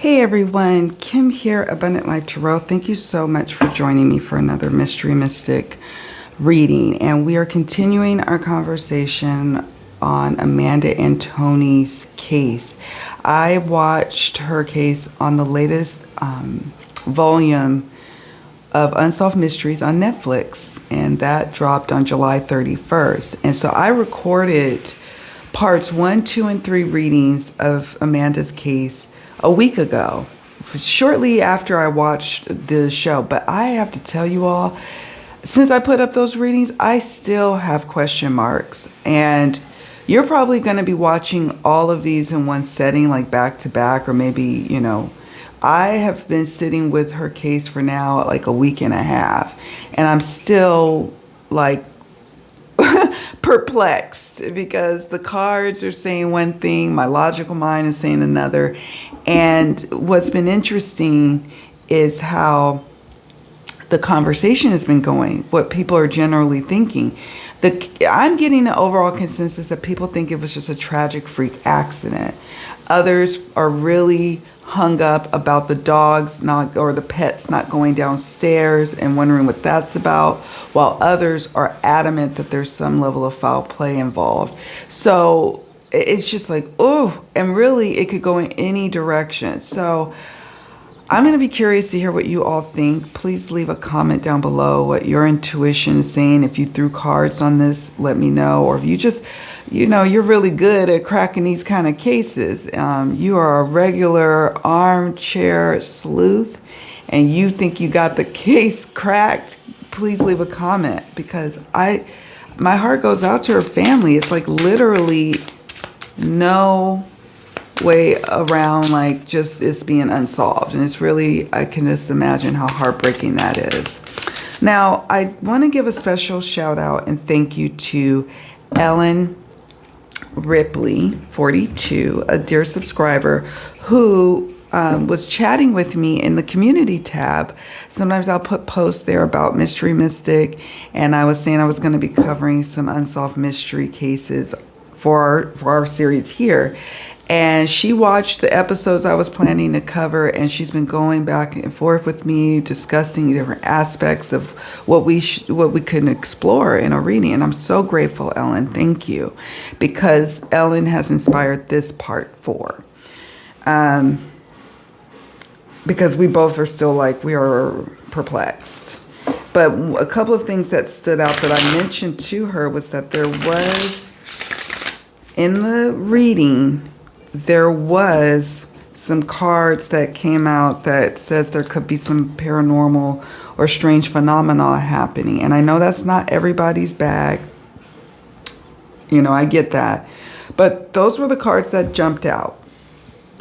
Hey everyone, Kim here, Abundant Life Tarot. Thank you so much for joining me for another Mystery Mystic reading. And we are continuing our conversation on Amanda Antoni's case. I watched her case on the latest volume of Unsolved Mysteries on Netflix, and that dropped on July 31st. And so I recorded parts 1, 2, and 3 readings of Amanda's case a week ago, shortly after I watched the show. But I have to tell you all, since I put up those readings, I still have question marks. And you're probably going to be watching all of these in one setting, like back to back, or maybe, I have been sitting with her case for now like a week and a half, and I'm still like perplexed because the cards are saying one thing, my logical mind is saying another. And what's been interesting is how the conversation has been going, what people are generally thinking. I'm getting an overall consensus that people think it was just a tragic freak accident. Others are really hung up about the dogs or the pets not going downstairs and wondering what that's about, while others are adamant that there's some level of foul play involved. So it's just like, oh, and really it could go in any direction. So I'm going to be curious to hear what you all think. Please leave a comment down below what your intuition is saying. If you threw cards on this, let me know. Or if you just, you're really good at cracking these kind of cases. You are a regular armchair sleuth and you think you got the case cracked, please leave a comment, because my heart goes out to her family. It's like literally no way around, like just it's being unsolved, and it's really, I can just imagine how heartbreaking that is. Now I want to give a special shout out and thank you to Ellen Ripley 42, a dear subscriber who was chatting with me in the community tab. Sometimes I'll put posts there about Mystery Mystic, and I was saying I was going to be covering some unsolved mystery cases for our series here. And she watched the episodes I was planning to cover, and she's been going back and forth with me, discussing different aspects of what we could explore in a reading. And I'm so grateful, Ellen. Thank you, because Ellen has inspired this part 4. Because we both are still like, we are perplexed. But a couple of things that stood out that I mentioned to her was that there was, in the reading, there was some cards that came out that says there could be some paranormal or strange phenomena happening. And I know that's not everybody's bag. I get that. But those were the cards that jumped out.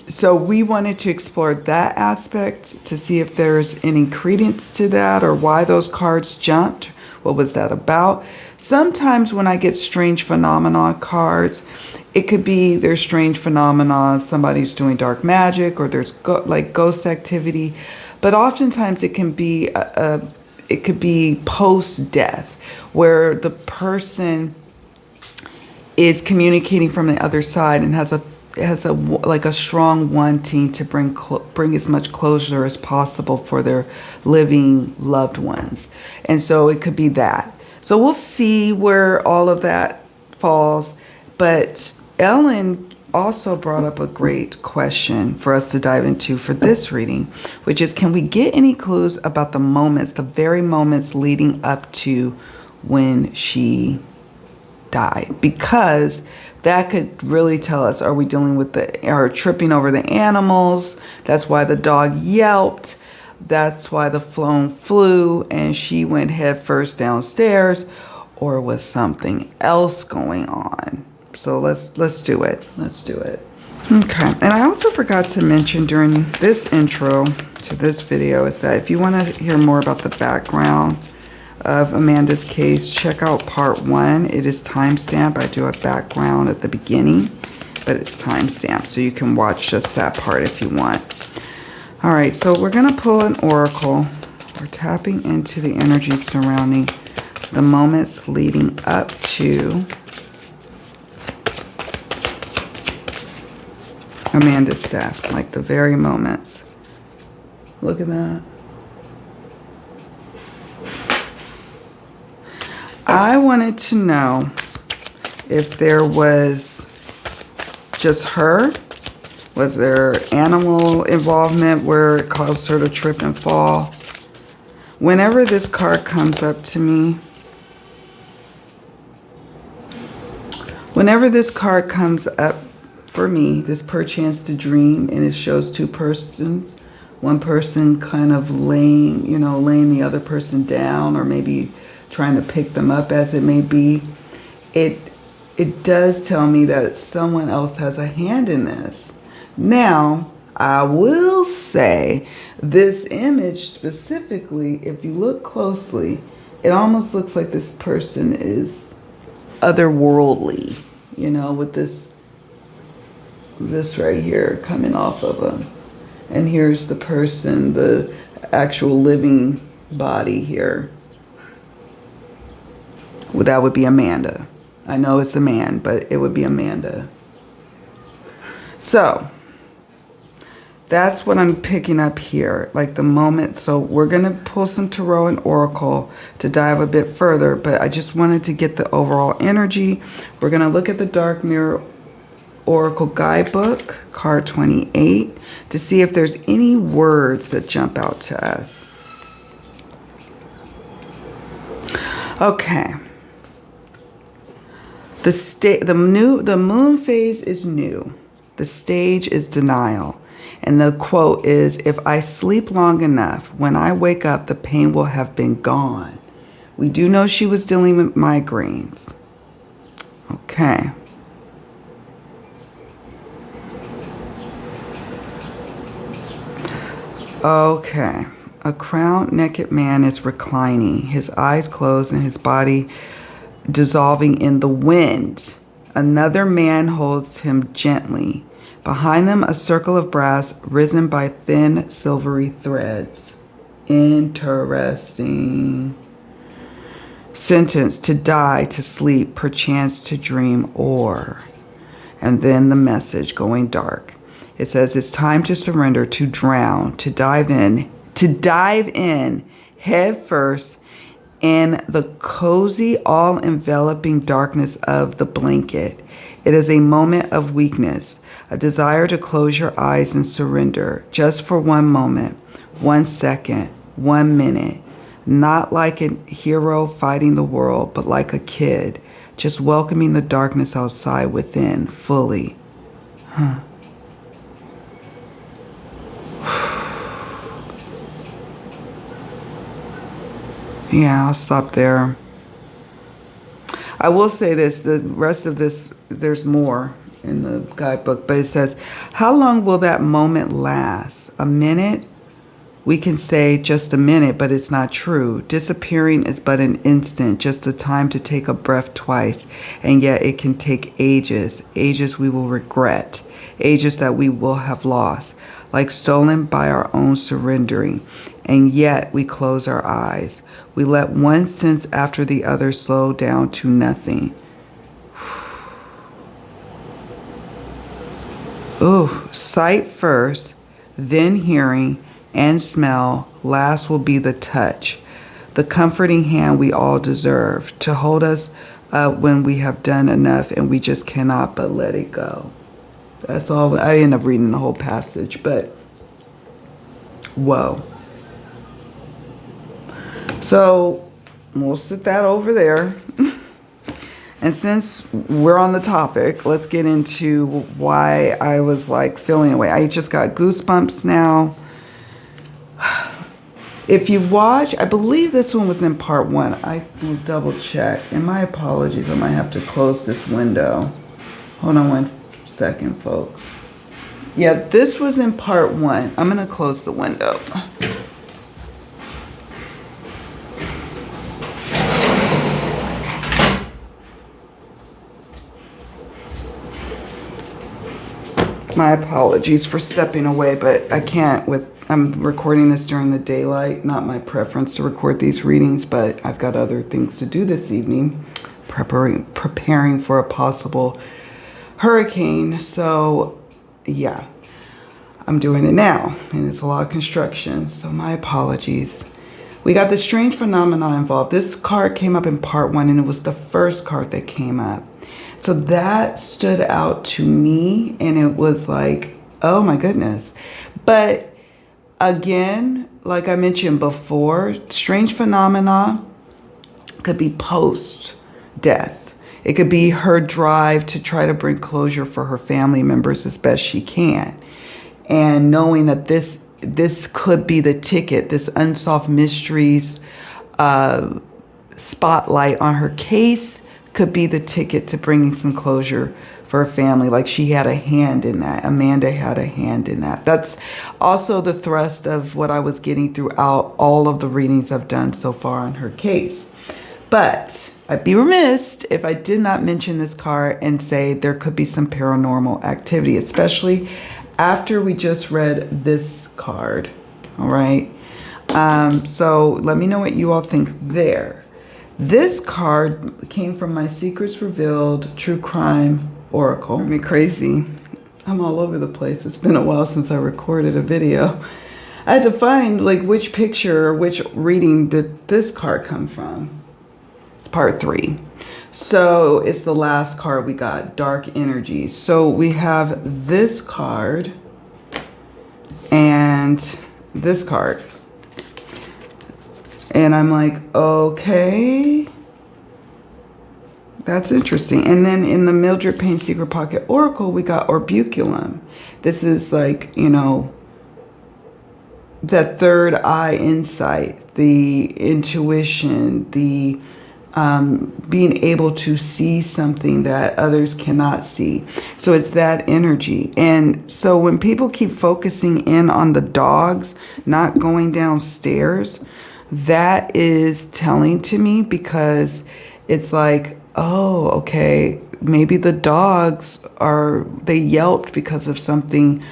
So we wanted to explore that aspect to see if there's any credence to that, or why those cards jumped. What was that about? Sometimes when I get strange phenomena cards, it could be there's strange phenomena, somebody's doing dark magic, or there's ghost activity. But oftentimes it can be it could be post-death, where the person is communicating from the other side and has a strong wanting to bring as much closure as possible for their living loved ones. And so it could be that. So we'll see where all of that falls. But Ellen also brought up a great question for us to dive into for this reading, which is, can we get any clues about the very moments leading up to when she died? Because that could really tell us, are we dealing with or tripping over the animals? That's why the dog yelped. That's why the phone flew and she went head first downstairs, or was something else going on? So let's do it. Let's do it. Okay. And I also forgot to mention during this intro to this video is that if you want to hear more about the background of Amanda's case, check out part 1. It is timestamped. I do a background at the beginning, but it's timestamped, so you can watch just that part if you want. All right, so we're going to pull an oracle. We're tapping into the energy surrounding the moments leading up to Amanda's death, like the very moments. Look at that. I wanted to know if there was just her. Was there animal involvement where it caused her to trip and fall? Whenever this card comes up to me, whenever this card comes up for me, this perchance to dream, and it shows two persons, one person kind of laying, laying the other person down, or maybe trying to pick them up, as it may be, it does tell me that someone else has a hand in this. Now, I will say this image specifically, if you look closely, it almost looks like this person is otherworldly, with this right here coming off of them. And here's the person, the actual living body here. Well, that would be Amanda. I know it's a man, but it would be Amanda. So that's what I'm picking up here, like the moment. So we're going to pull some tarot and oracle to dive a bit further, but I just wanted to get the overall energy. We're going to look at the Dark Mirror Oracle Guidebook, card 28, to see if there's any words that jump out to us. Okay. The moon phase is new. The stage is denial. And the quote is, if I sleep long enough, when I wake up, the pain will have been gone. We do know she was dealing with migraines. Okay. Okay. A crowned naked man is reclining, his eyes closed and his body dissolving in the wind. Another man holds him gently. Behind them, a circle of brass risen by thin silvery threads. Interesting. Sentence, to die, to sleep, perchance to dream, or. And then the message going dark. It says it's time to surrender, to drown, to dive in head first in the cozy, all-enveloping darkness of the blanket. It is a moment of weakness, a desire to close your eyes and surrender, just for one moment, 1 second, 1 minute. Not like a hero fighting the world, but like a kid, just welcoming the darkness outside within fully. Yeah, I'll stop there. I will say this, the rest of this, there's more in the guidebook, but it says, how long will that moment last? A minute? We can say just a minute, but it's not true. Disappearing is but an instant, just the time to take a breath twice, and yet it can take ages, ages we will regret, ages that we will have lost, like stolen by our own surrendering, and yet we close our eyes. We let one sense after the other slow down to nothing. Ooh, sight first, then hearing and smell. Last will be the touch, the comforting hand we all deserve, to hold us up when we have done enough and we just cannot but let it go. That's all. I end up reading the whole passage, but whoa. So we'll sit that over there. And since we're on the topic, let's get into why I was like feeling away. I just got goosebumps now. If you watch, I believe this one was in part 1. I will double check. And my apologies, I might have to close this window. Hold on 1 second, folks. Yeah, this was in part 1. I'm going to close the window. My apologies for stepping away, but I can't I'm recording this during the daylight. Not my preference to record these readings, but I've got other things to do this evening, preparing for a possible hurricane. So yeah, I'm doing it now, and it's a lot of construction, so my apologies. We got the strange phenomena involved. This card came up in part 1, and it was the first card that came up. So that stood out to me, and it was like, oh my goodness. But again, like I mentioned before, strange phenomena could be post-death. It could be her drive to try to bring closure for her family members as best she can. And knowing that this could be the ticket, this Unsolved Mysteries spotlight on her case could be the ticket to bringing some closure for her family. Like she had a hand in that. Amanda had a hand in that. That's also the thrust of what I was getting throughout all of the readings I've done so far on her case. But I'd be remiss if I did not mention this card and say there could be some paranormal activity, especially after we just read this card. All right. So let me know what you all think there. This card came from my Secrets Revealed True Crime Oracle. Me crazy. I'm all over the place. It's been a while since I recorded a video. I had to find like which picture or which reading did this card come from. It's part 3. So it's the last card we got, Dark Energies. So we have this card and this card. And I'm like, okay, that's interesting. And then in the Mildred Payne Secret Pocket Oracle, we got Orbiculum. This is like, you know, that third eye insight, the intuition, the being able to see something that others cannot see. So it's that energy. And so when people keep focusing in on the dogs not going downstairs, that is telling to me, because it's like, oh, okay, maybe the dogs they yelped because of something,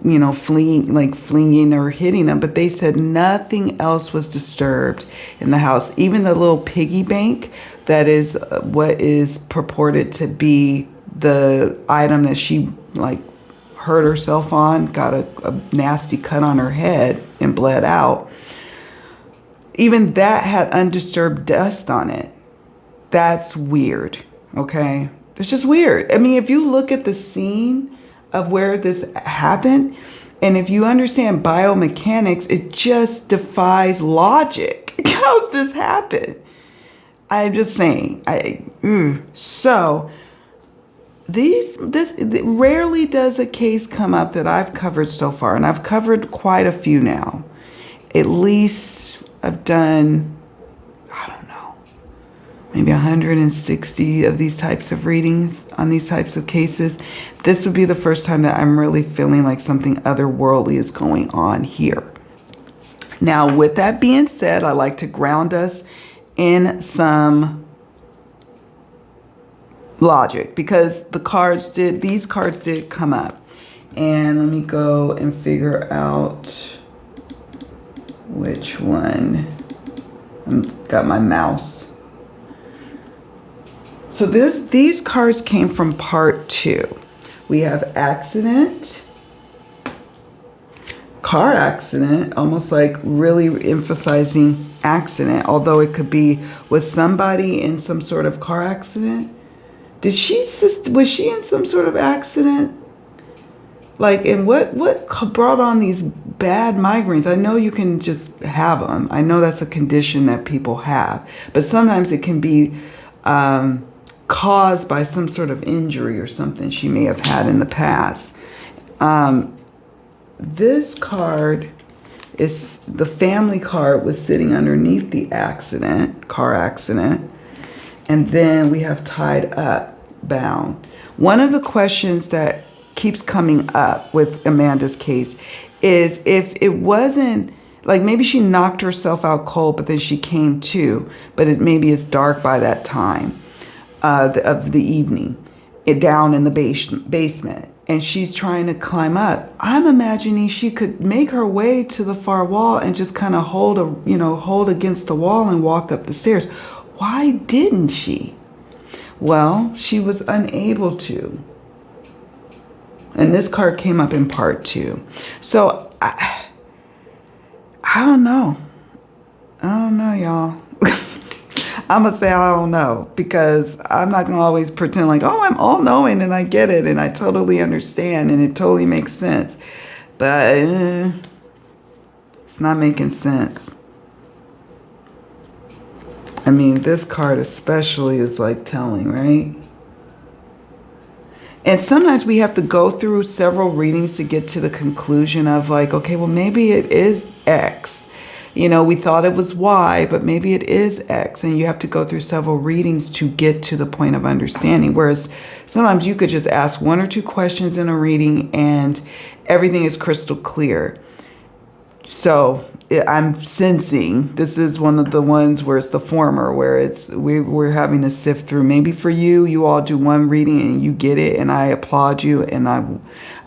you know, fleeing or hitting them, but they said nothing else was disturbed in the house. Even the little piggy bank, that is what is purported to be the item that she like hurt herself on, got a nasty cut on her head and bled out. Even that had undisturbed dust on it. That's weird, okay? It's just weird. I mean, if you look at the scene of where this happened, and if you understand biomechanics, it just defies logic. How did this happen? I'm just saying. So this rarely does a case come up that I've covered so far, and I've covered quite a few now. At least I've done, I don't know, maybe 160 of these types of readings on these types of cases. This would be the first time that I'm really feeling like something otherworldly is going on here. Now, with that being said, I like to ground us in some logic, because these cards did come up. And let me go and figure out which one. I've got my mouse. So these cards came from part 2. We have accident, car accident, almost like really emphasizing accident, although it could be, was somebody in some sort of car accident? Was she in some sort of accident? Like, and what brought on these bad migraines? I know you can just have them. I know that's a condition that people have, but sometimes it can be caused by some sort of injury or something she may have had in the past. This card is the family card, was sitting underneath the car accident. And then we have tied up, bound. One of the questions that keeps coming up with Amanda's case is if it wasn't, like maybe she knocked herself out cold, but then she came to, but maybe it's dark by that time of the evening, down in the basement, and she's trying to climb up. I'm imagining she could make her way to the far wall and just kind of hold against the wall and walk up the stairs. Why didn't she? Well, she was unable to. And this card came up in part 2. So I don't know. I don't know, y'all. I'm going to say I don't know, because I'm not going to always pretend like, oh, I'm all knowing and I get it and I totally understand and it totally makes sense. But it's not making sense. I mean, this card especially is like telling, right? And sometimes we have to go through several readings to get to the conclusion of like, okay, well, maybe it is X. You know, we thought it was Y, but maybe it is X. And you have to go through several readings to get to the point of understanding. Whereas sometimes you could just ask 1 or 2 questions in a reading and everything is crystal clear. So I'm sensing this is one of the ones where it's the former, where it's we're having to sift through. Maybe for you all do one reading and you get it, and I applaud you, and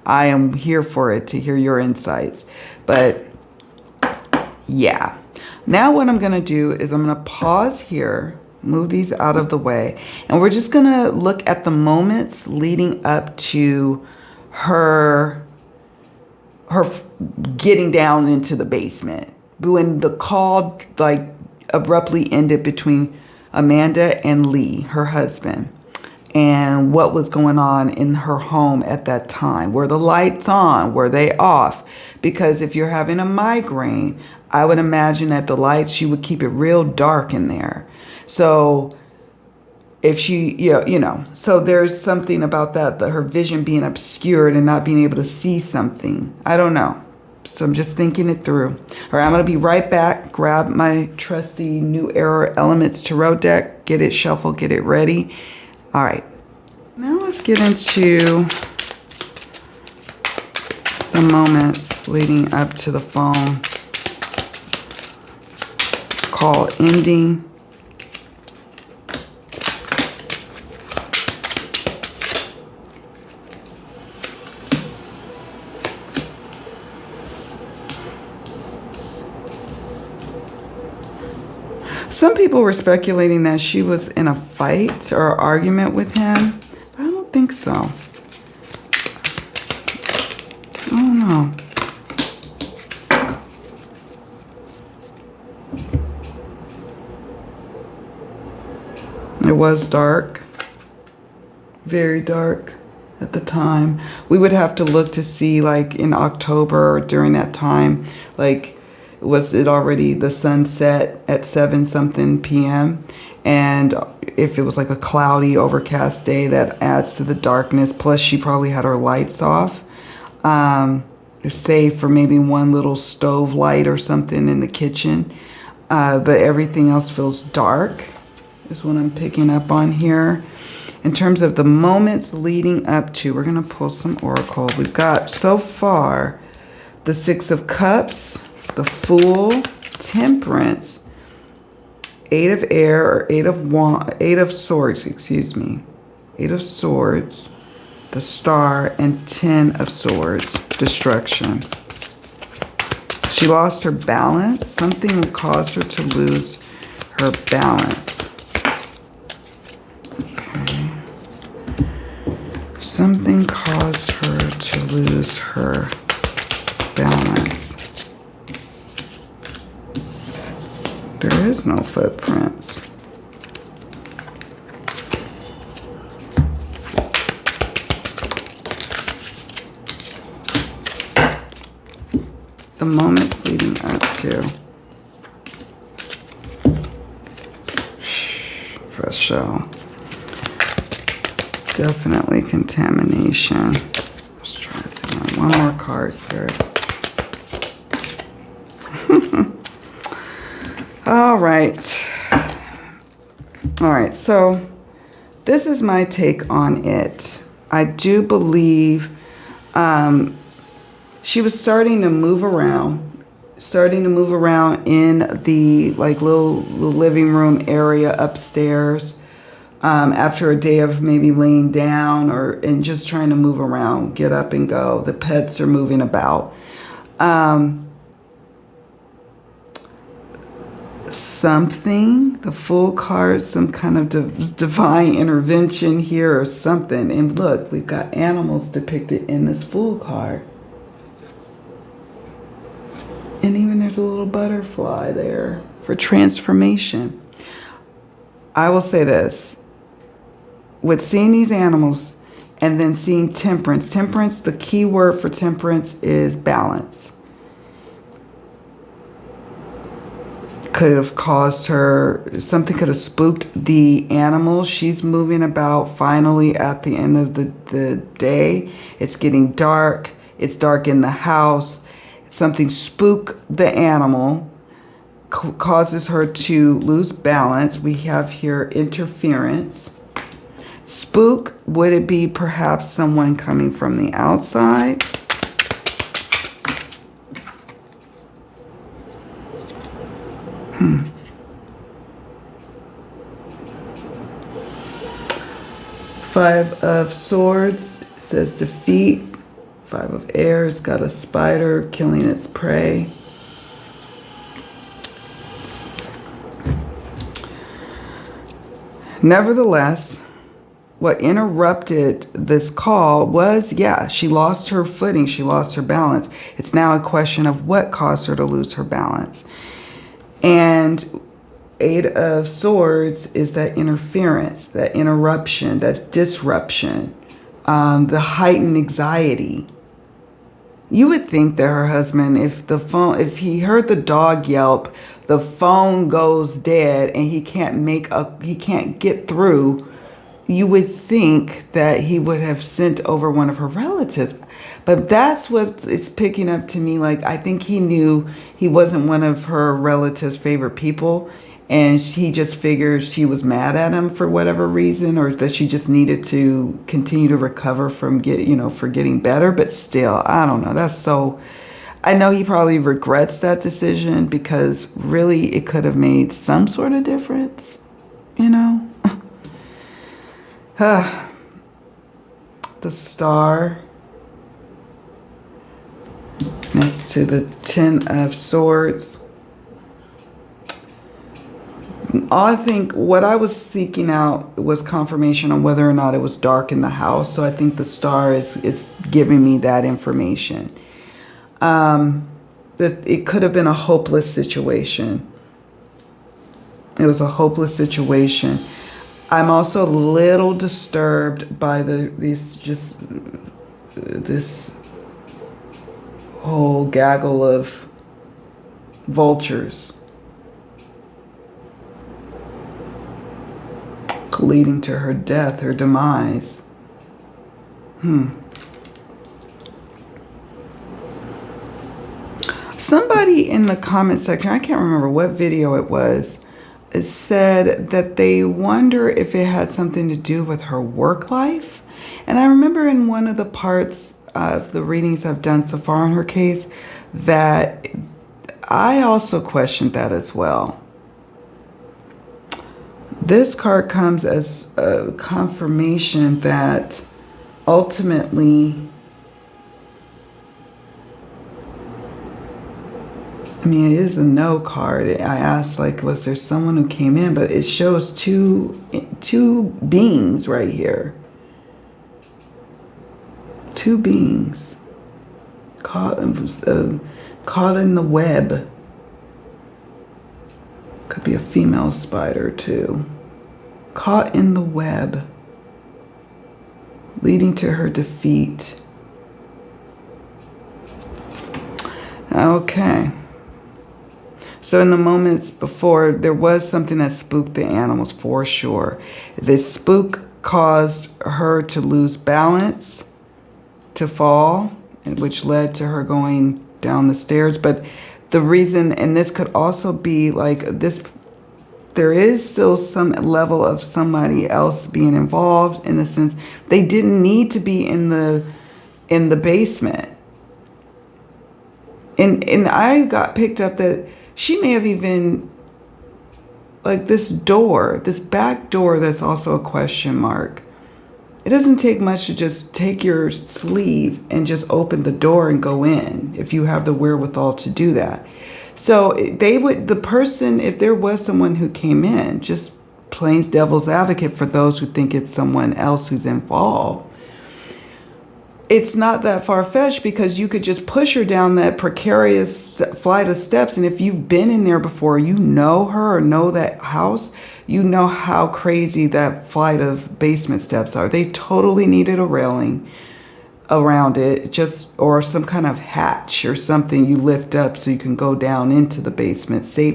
I am here for it, to hear your insights. But yeah, now what I'm gonna do is I'm gonna pause here, move these out of the way, and we're just gonna look at the moments leading up to her getting down into the basement, when the call like abruptly ended between Amanda and Lee, her husband, and what was going on in her home at that time. Were the lights on? Were they off? Because if you're having a migraine, I would imagine that the lights, she would keep it real dark in there. So if she, you know, so there's something about that her vision being obscured and not being able to see something. I don't know. So I'm just thinking it through. All right, I'm going to be right back. Grab my trusty New Era Elements Tarot deck. Get it shuffled. Get it ready. All right. Now let's get into the moments leading up to the phone call ending. Some people were speculating that she was in a fight or argument with him. But I don't think so. I don't know. It was dark. Very dark at the time. We would have to look to see, like, in October or during that time, like, was it already the sunset at 7-something p.m.? And if it was like a cloudy, overcast day, that adds to the darkness. Plus, she probably had her lights off. Save for maybe one little stove light or something in the kitchen. But everything else feels dark, is what I'm picking up on here. In terms of the moments leading up to, we're going to pull some oracle. We've got, so far, the 6 of Cups, the Fool, Temperance, 8 of Air, or 8 of Swords, excuse me. 8 of Swords, the Star, and 10 of Swords, Destruction. She lost her balance. Something caused her to lose her balance. Okay. Something caused her to lose her balance. There is no footprints. The moments leading up to. Fresh shell. Definitely contamination. Let's try to see one more card, Spirit. All right. All right, so this is my take on it. I do believe she was starting to move around in the like little living room area upstairs after a day of maybe laying down and just trying to move around, get up and go. The pets are moving about. something, the Fool card, some kind of divine intervention here or something. And look, we've got animals depicted in this Fool card. And even there's a little butterfly there for transformation. I will say this. With seeing these animals and then seeing temperance. Temperance, the key word for temperance is balance. Could have caused her, something could have spooked the animal. She's moving about finally at the end of the day. It's getting dark. It's dark in the house. Something spooked the animal, causes her to lose balance. We have here interference. Spook, would it be perhaps someone coming from the outside? Five of Swords says defeat. Five of Air has got a spider killing its prey. Nevertheless, what interrupted this call was, she lost her footing. She lost her balance. It's now a question of what caused her to lose her balance. And Eight of Swords is that interference, that interruption, that disruption, the heightened anxiety. You would think that her husband, if he heard the dog yelp, the phone goes dead and he can't get through, you would think that he would have sent over one of her relatives. But that's what it's picking up to me. Like, I think he knew he wasn't one of her relatives' favorite people. And he just figured she was mad at him for whatever reason, or that she just needed to continue to recover from getting better. But still, I don't know. I know he probably regrets that decision, because really it could have made some sort of difference, The Star next to the Ten of Swords. I think what I was seeking out was confirmation on whether or not it was dark in the house. So I think the Star is giving me that information. That it could have been a hopeless situation. It was a hopeless situation. I'm also a little disturbed by this whole gaggle of vultures leading to her death, her demise. Somebody in the comment section, I can't remember what video it was, it said that they wonder if it had something to do with her work life. And I remember in one of the parts of the readings I've done so far on her case that I also questioned that as well. This card comes as a confirmation that ultimately, it is a no card. I asked, was there someone who came in? But it shows two beings right here. Two beings caught in the web. Could be a female spider too. Caught in the web, leading to her defeat. Okay. So in the moments before, there was something that spooked the animals for sure. This spook caused her to lose balance, to fall, which led to her going down the stairs. But the reason, and this could also be there is still some level of somebody else being involved, in the sense they didn't need to be in the basement. And I got picked up that she may have even, this door, this back door, that's also a question mark. It doesn't take much to just take your sleeve and just open the door and go in, if you have the wherewithal to do that. So the person, if there was someone who came in, just plain devil's advocate for those who think it's someone else who's involved, it's not that far-fetched, because you could just push her down that precarious flight of steps. And if you've been in there before, you know her or know that house, you know how crazy that flight of basement steps are. They totally needed a railing around it, or some kind of hatch or something you lift up so you can go down into the basement. They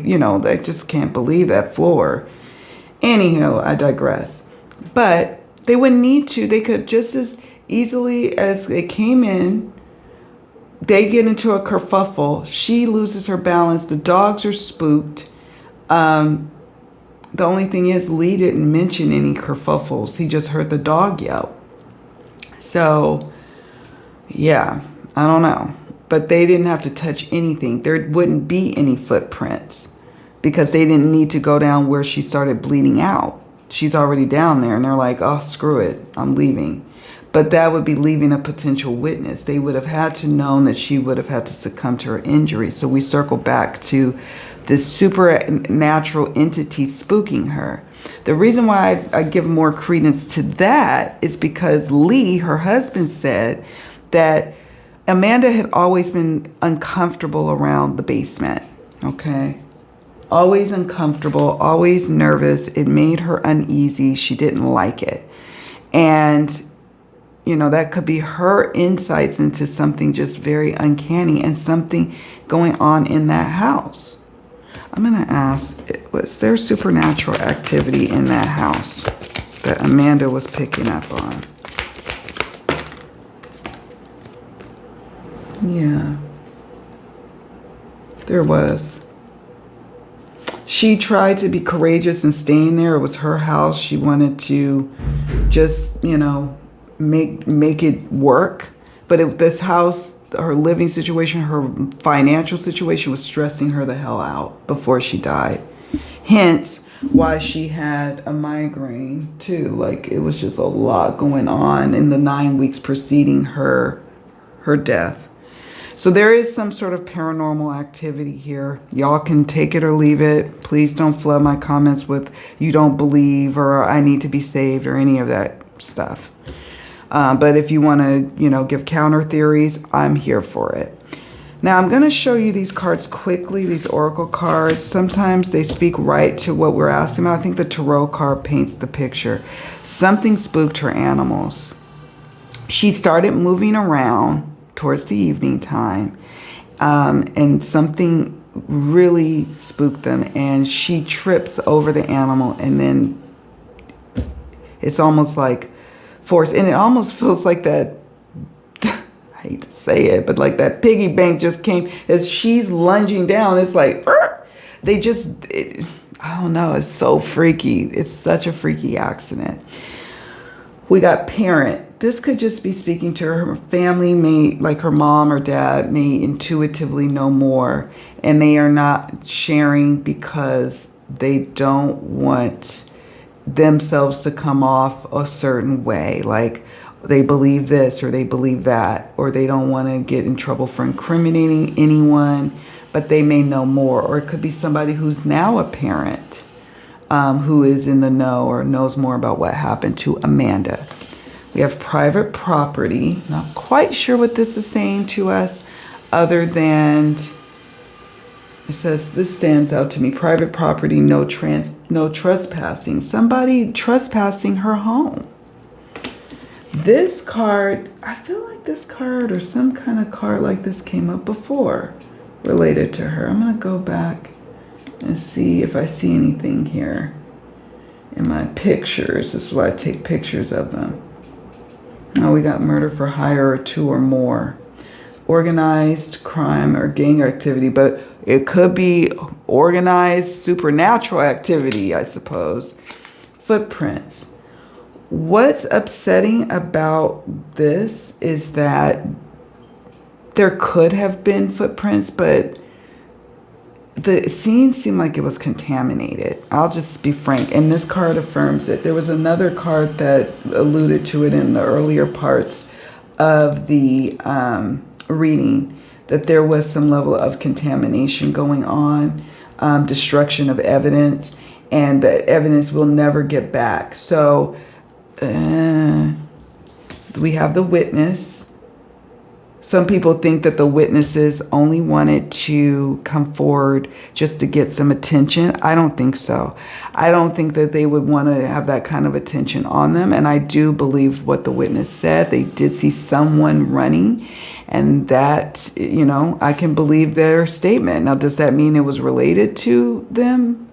just can't believe that floor. Anyhow, I digress. But they wouldn't need to. They could just as easily as they came in, they get into a kerfuffle. She loses her balance. The dogs are spooked. The only thing is, Lee didn't mention any kerfuffles. He just heard the dog yelp. So, yeah, I don't know. But they didn't have to touch anything. There wouldn't be any footprints, because they didn't need to go down where she started bleeding out. She's already down there, and they're like, oh, screw it, I'm leaving. But that would be leaving a potential witness. They would have had to know that she would have had to succumb to her injury. So we circle back to this supernatural entity spooking her. The reason why I give more credence to that is because Lee, her husband, said that Amanda had always been uncomfortable around the basement. Okay? Always uncomfortable, always nervous. It made her uneasy. She didn't like it. And that could be her insights into something just very uncanny and something going on in that house. I'm going to ask, was there supernatural activity in that house that Amanda was picking up on? Yeah, there was. She tried to be courageous and staying there. It was her house. She wanted to just, make it work. But this house, her living situation, her financial situation was stressing her the hell out before she died. Hence why she had a migraine too. Like, it was just a lot going on in the 9 weeks preceding her death. So there is some sort of paranormal activity here. Y'all can take it or leave it. Please don't flood my comments with you don't believe or I need to be saved or any of that stuff. But if you want to, give counter theories, I'm here for it. Now, I'm going to show you these cards quickly, these oracle cards. Sometimes they speak right to what we're asking about. I think the tarot card paints the picture. Something spooked her animals. She started moving around towards the evening time, and something really spooked them. And she trips over the animal, and then it's almost like force, and it almost feels like that, I hate to say it, but like that piggy bank just came as she's lunging down. It's like, I don't know, it's so freaky. It's such a freaky accident. We got parent. This could just be speaking to her family, like her mom or dad may intuitively know more, and they are not sharing because they don't want themselves to come off a certain way, like they believe this or they believe that, or they don't want to get in trouble for incriminating anyone, but they may know more. Or it could be somebody who's now a parent, who is in the know or knows more about what happened to Amanda. We have private property. Not quite sure what this is saying to us, other than it says, this stands out to me. Private property, no trespassing. Somebody trespassing her home. This card, I feel like this card or some kind of card like this came up before related to her. I'm going to go back and see if I see anything here in my pictures. This is why I take pictures of them. Now we got murder for hire or two or more. Organized crime or gang activity, but it could be organized supernatural activity, I suppose. Footprints. What's upsetting about this is that there could have been footprints, but the scene seemed like it was contaminated. I'll just be frank. And this card affirms it. There was another card that alluded to it in the earlier parts of the reading that there was some level of contamination going on, destruction of evidence, and that evidence will never get back. So we have the witness. Some people think that the witnesses only wanted to come forward just to get some attention. I don't think so. I don't think that they would want to have that kind of attention on them. And I do believe what the witness said. They did see someone running, and that, you know, I can believe their statement. Now, does that mean it was related to them?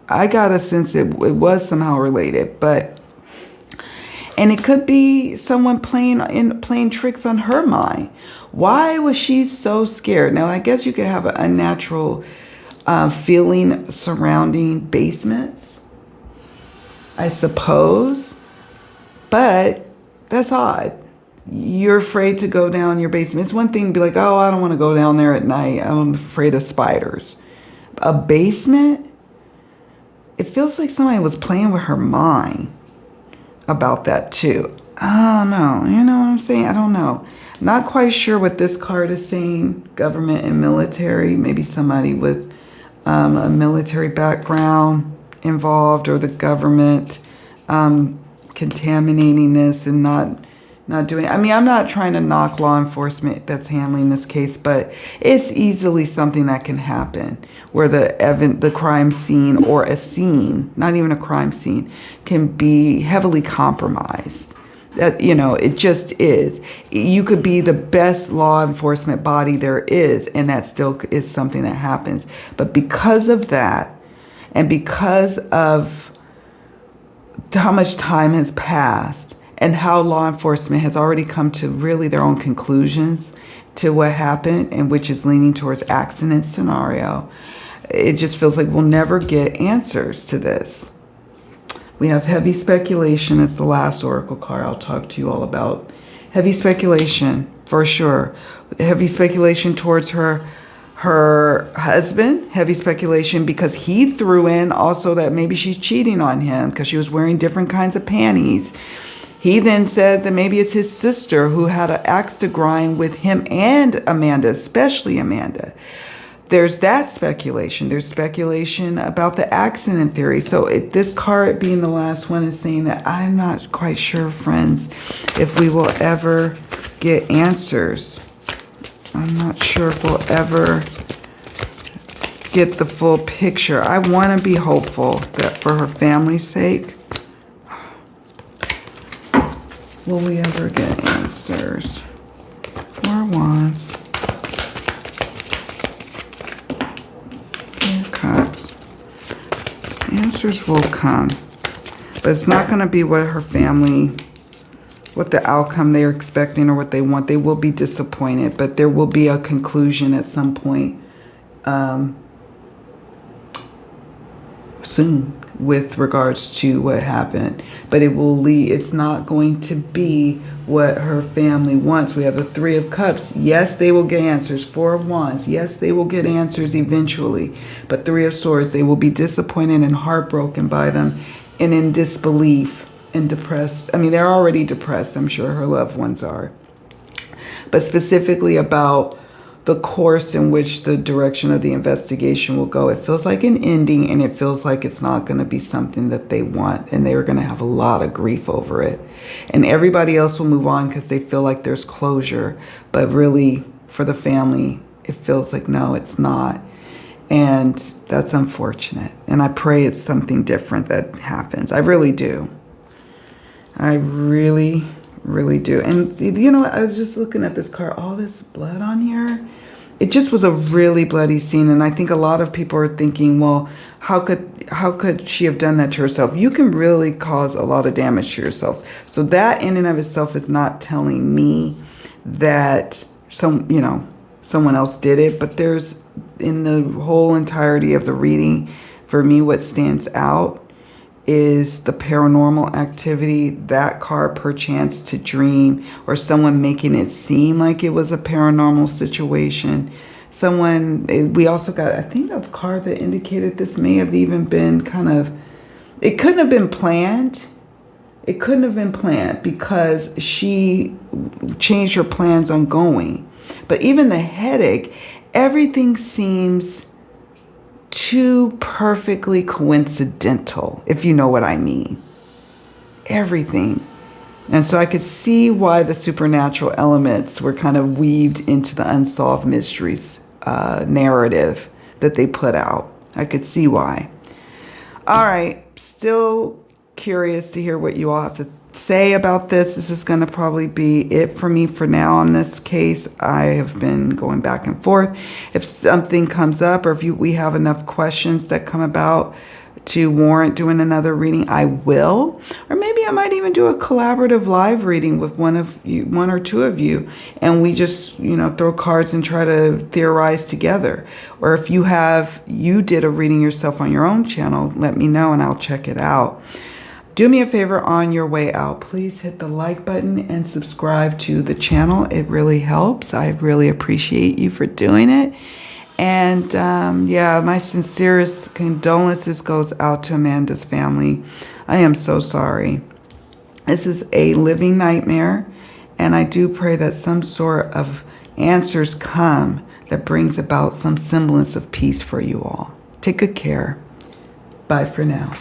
I got a sense it was somehow related, but... And it could be someone playing tricks on her mind. Why was she so scared? Now, I guess you could have an unnatural feeling surrounding basements, I suppose. But that's odd. You're afraid to go down your basement. It's one thing to be like, oh, I don't want to go down there at night. I'm afraid of spiders. A basement? It feels like somebody was playing with her mind about that too. I don't know. You know what I'm saying? I don't know. Not quite sure what this card is saying. Government and military. Maybe somebody with a military background involved, or the government contaminating this and not doing. I mean, I'm not trying to knock law enforcement that's handling this case, but it's easily something that can happen where the crime scene, or a scene, not even a crime scene, can be heavily compromised. That, you know, it just is. You could be the best law enforcement body there is, and that still is something that happens. But because of that, and because of how much time has passed, and how law enforcement has already come to really their own conclusions to what happened, and which is leaning towards accident scenario, it just feels like we'll never get answers to this. We have heavy speculation as the last oracle card. I'll talk to you all about heavy speculation for sure. Heavy speculation towards her husband. Heavy speculation because he threw in also that maybe she's cheating on him because she was wearing different kinds of panties. He then said that maybe it's his sister who had an axe to grind with him and Amanda, especially Amanda. There's that speculation. There's speculation about the accident theory. So this card being the last one is saying that I'm not quite sure, friends, if we will ever get answers. I'm not sure if we'll ever get the full picture. I want to be hopeful that for her family's sake, will we ever get answers? Four of Wands. Cups. Answers will come, but it's not going to be what her family, what the outcome they're expecting or what they want. They will be disappointed, but there will be a conclusion at some point soon with regards to what happened. But it will lead, it's not going to be what her family wants. We have the Three of Cups. Yes, they will get answers. Four of Wands. Yes, they will get answers eventually. But Three of Swords, they will be disappointed and heartbroken by them, and in disbelief and depressed. I mean, they're already depressed. I'm sure her loved ones are. But specifically about the course in which the direction of the investigation will go. It feels like an ending, and it feels like it's not going to be something that they want, and they're going to have a lot of grief over it. And everybody else will move on because they feel like there's closure. But really, for the family, it feels like, no, it's not. And that's unfortunate. And I pray it's something different that happens. I really do. I really do. And, you know, I was just looking at this card, all this blood on here. It just was a really bloody scene. And I think a lot of people are thinking, well, how could she have done that to herself? You can really cause a lot of damage to yourself. So that in and of itself is not telling me that someone else did it. But there's, in the whole entirety of the reading, for me, what stands out is the paranormal activity, that card, perchance to dream, or someone making it seem like it was a paranormal situation. We also got, I think, a card that indicated this may have even been it couldn't have been planned. It couldn't have been planned because she changed her plans on going. But even the headache, everything seems too perfectly coincidental, if you know what I mean. Everything. And so I could see why the supernatural elements were kind of weaved into the Unsolved Mysteries narrative that they put out. I could see why. All right. Still curious to hear what you all have to say about this. This is going to probably be it for me for now on this case. I have been going back and forth. If something comes up, or if we have enough questions that come about to warrant doing another reading, I will. Or maybe I might even do a collaborative live reading with one or two of you, and we just, throw cards and try to theorize together. Or if you did a reading yourself on your own channel, let me know and I'll check it out. Do me a favor on your way out. Please hit the like button and subscribe to the channel. It really helps. I really appreciate you for doing it. And my sincerest condolences goes out to Amanda's family. I am so sorry. This is a living nightmare, and I do pray that some sort of answers come that brings about some semblance of peace for you all. Take good care. Bye for now.